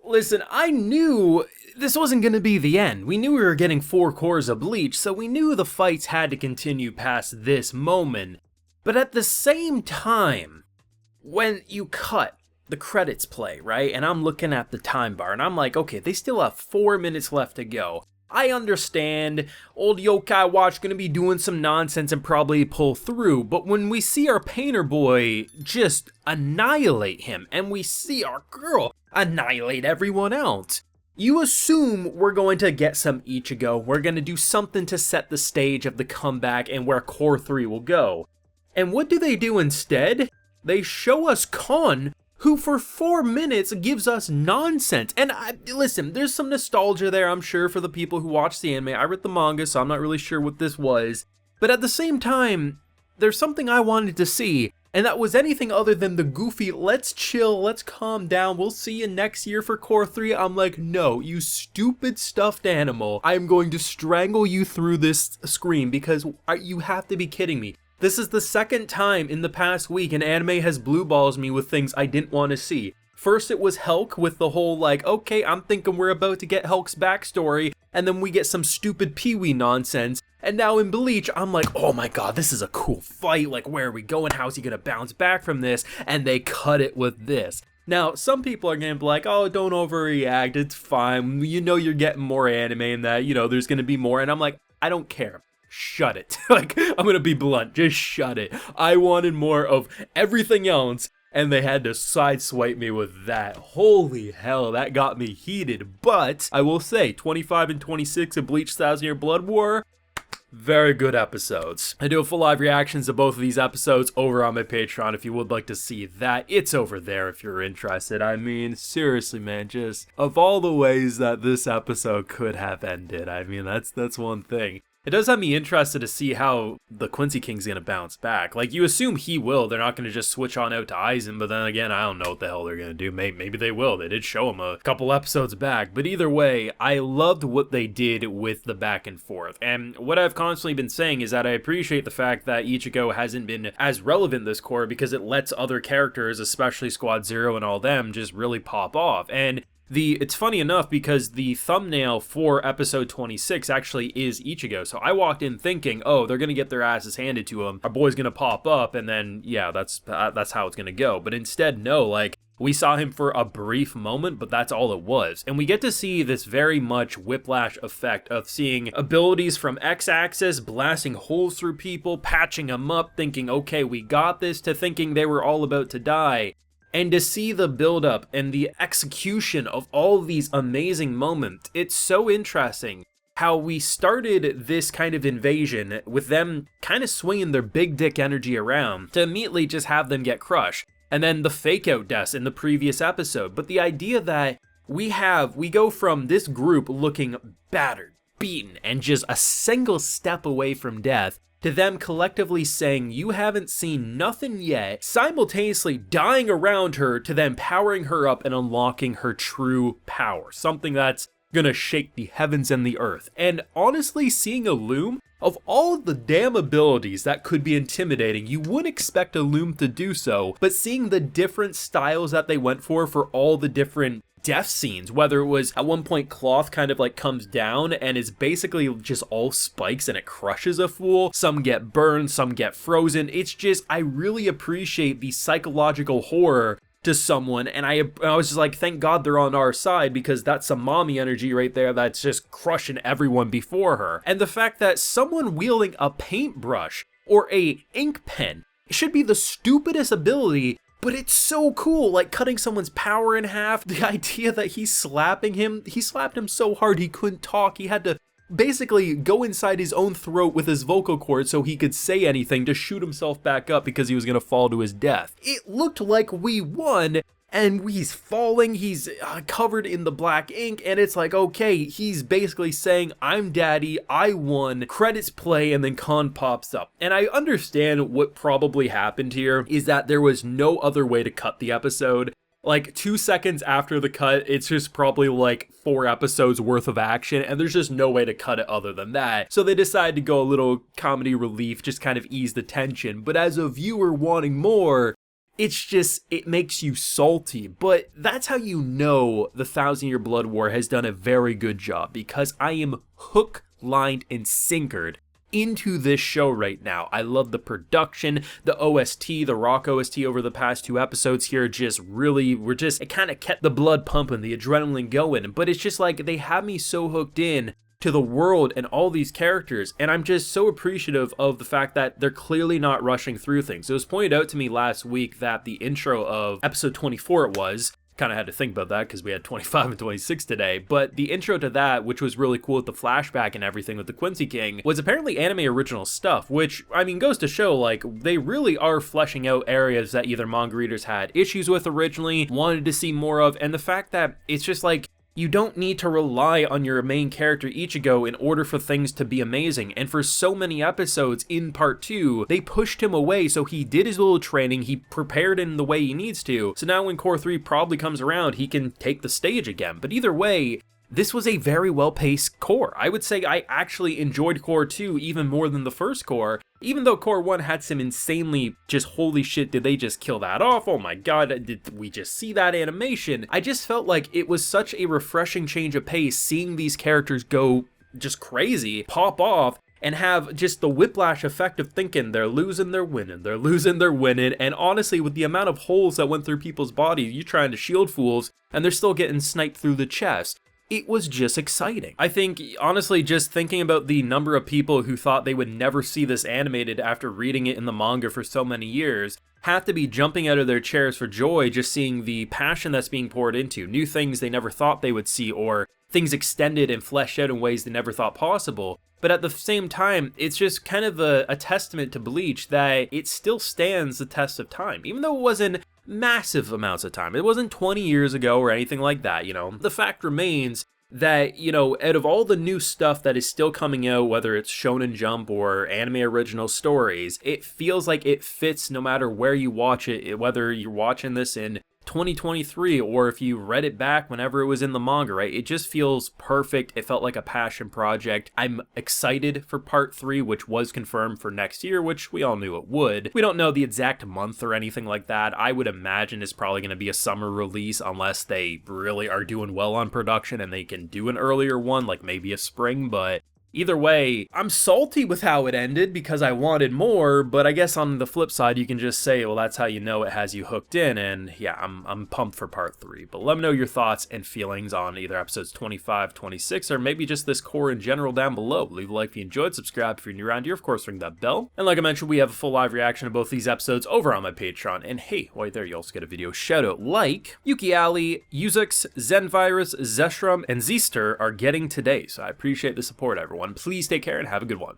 Listen, I knew this wasn't going to be the end. We knew we were getting 4 cores of Bleach, so we knew the fights had to continue past this moment. But at the same time, when you cut, the credits play, right? And I'm looking at the time bar, and I'm like, okay, they still have 4 minutes left to go. I understand, old Yokai Watch gonna be doing some nonsense and probably pull through, but when we see our painter boy just annihilate him, and we see our girl annihilate everyone else, you assume we're going to get some Ichigo, we're gonna do something to set the stage of the comeback and where Core 3 will go. And what do they do instead? They show us Kon, who for 4 minutes gives us nonsense. And listen, there's some nostalgia there, I'm sure, for the people who watch the anime. I read the manga, so I'm not really sure what this was. But at the same time, there's something I wanted to see, and that was anything other than the goofy, let's chill, let's calm down, we'll see you next year for Core 3. I'm like, no, you stupid stuffed animal. I'm going to strangle you through this screen because you have to be kidding me. This is the second time in the past week an anime has blue balls me with things I didn't want to see. First it was Hulk with the whole like, okay, I'm thinking we're about to get Hulk's backstory, and then we get some stupid Pee-wee nonsense. And now in Bleach, I'm like, oh my god, this is a cool fight, like where are we going, how's he gonna bounce back from this? And they cut it with this. Now, some people are gonna be like, oh, don't overreact, it's fine, you know you're getting more anime and that, you know, there's gonna be more, and I'm like, I don't care. Shut it. Like, I'm gonna be blunt, just shut it. I wanted more of everything else, and they had to sideswipe me with that. Holy hell, that got me heated. But I will say, 25 and 26 of Bleach 1000-Year Blood War, very good episodes. I do have full live reactions to both of these episodes over on my Patreon if you would like to see that. It's over there if you're interested. I mean, seriously, man, just of all the ways that this episode could have ended, I mean, that's one thing. It does have me interested to see how the Quincy King's gonna bounce back. Like, you assume he will. They're not gonna just switch on out to Aizen, but then again, I don't know what the hell they're gonna do. Maybe they will. They did show him a couple episodes back. But either way, I loved what they did with the back and forth. And what I've constantly been saying is that I appreciate the fact that Ichigo hasn't been as relevant this core because it lets other characters, especially Squad Zero and all them, just really pop off. And it's funny enough because the thumbnail for episode 26 actually is Ichigo, so I walked in thinking, oh, they're gonna get their asses handed to them, our boy's gonna pop up, and then, yeah, that's how it's gonna go. But instead, no, like, we saw him for a brief moment, but that's all it was. And we get to see this very much whiplash effect of seeing abilities from X-axis, blasting holes through people, patching them up, thinking, okay, we got this, to thinking they were all about to die. And to see the build-up and the execution of all of these amazing moments, it's so interesting how we started this kind of invasion with them kind of swinging their big dick energy around to immediately just have them get crushed. And then the fake-out deaths in the previous episode. But the idea that we go from this group looking battered, beaten, and just a single step away from death, to them collectively saying, you haven't seen nothing yet, simultaneously dying around her, to them powering her up and unlocking her true power. Something that's gonna shake the heavens and the earth. And honestly, seeing a Loom, of all of the damn abilities that could be intimidating, you wouldn't expect a Loom to do so, but seeing the different styles that they went for all the different death scenes, whether it was at one point cloth kind of like comes down and is basically just all spikes and it crushes a fool, some get burned, some get frozen. It's just, I really appreciate the psychological horror to someone, and I was just like, thank God they're on our side, because that's some mommy energy right there that's just crushing everyone before her. And the fact that someone wielding a paintbrush or a ink pen should be the stupidest ability, but it's so cool, like cutting someone's power in half. The idea that he slapped him so hard he couldn't talk. He had to basically go inside his own throat with his vocal cords so he could say anything to shoot himself back up because he was gonna fall to his death. It looked like we won, and he's falling, he's covered in the black ink, and it's like, okay, he's basically saying, I'm daddy, I won, credits play, and then Kon pops up. And I understand what probably happened here is that there was no other way to cut the episode. Like 2 seconds after the cut, it's just probably like 4 episodes worth of action, and there's just no way to cut it other than that. So they decided to go a little comedy relief, just kind of ease the tension. But as a viewer wanting more, it's just, it makes you salty. But that's how you know the Thousand Year Blood War has done a very good job, because I am hook, lined, and sinkered into this show right now. I love the production, the OST, the rock OST over the past 2 episodes here just really, it kind of kept the blood pumping, the adrenaline going, but it's just like they have me so hooked in to the world and all these characters, and I'm just so appreciative of the fact that they're clearly not rushing through things. It was pointed out to me last week that the intro of episode 24 kind of had to think about that because we had 25 and 26 today, but the intro to that, which was really cool with the flashback and everything with the Quincy King, was apparently anime original stuff, which, I mean, goes to show, like, they really are fleshing out areas that either manga readers had issues with originally, wanted to see more of, and the fact that it's just like, you don't need to rely on your main character Ichigo in order for things to be amazing, and for so many episodes in part 2, they pushed him away so he did his little training, he prepared in the way he needs to, so now when Core 3 probably comes around, he can take the stage again. But either way, this was a very well-paced core. I would say I actually enjoyed Core 2 even more than the first core, even though Core 1 had some insanely just holy shit, did they just kill that off? Oh my god, did we just see that animation? I just felt like it was such a refreshing change of pace seeing these characters go just crazy, pop off, and have just the whiplash effect of thinking they're losing, they're winning, they're losing, they're winning, and honestly, with the amount of holes that went through people's bodies, you're trying to shield fools, and they're still getting sniped through the chest. It was just exciting. I think, honestly, just thinking about the number of people who thought they would never see this animated after reading it in the manga for so many years have to be jumping out of their chairs for joy just seeing the passion that's being poured into, new things they never thought they would see, or things extended and fleshed out in ways they never thought possible. But at the same time, it's just kind of a testament to Bleach that it still stands the test of time, even though it wasn't massive amounts of time. It wasn't 20 years ago or anything like that, you know. The fact remains that, you know, out of all the new stuff that is still coming out, whether it's Shonen Jump or anime original stories, it feels like it fits no matter where you watch it, whether you're watching this in 2023 or if you read it back whenever it was in the manga, right? It just feels perfect. It felt like a passion project. I'm excited for part 3, which was confirmed for next year, which we all knew it would. We don't know the exact month or anything like that. I would imagine it's probably going to be a summer release unless they really are doing well on production and they can do an earlier one, like maybe a spring, but either way, I'm salty with how it ended because I wanted more, but I guess on the flip side, you can just say, well, that's how you know it has you hooked in, and yeah, I'm pumped for part 3. But let me know your thoughts and feelings on either episodes 25, 26, or maybe just this core in general down below. Leave a like if you enjoyed, subscribe if you're new around here, of course, ring that bell. And like I mentioned, we have a full live reaction to both these episodes over on my Patreon, and hey, while you're there, you also get a video shout out like Yuki Ali, Uzix, Zenvirus, Zeshram, and Zeester are getting today, so I appreciate the support, everyone. Please take care and have a good one.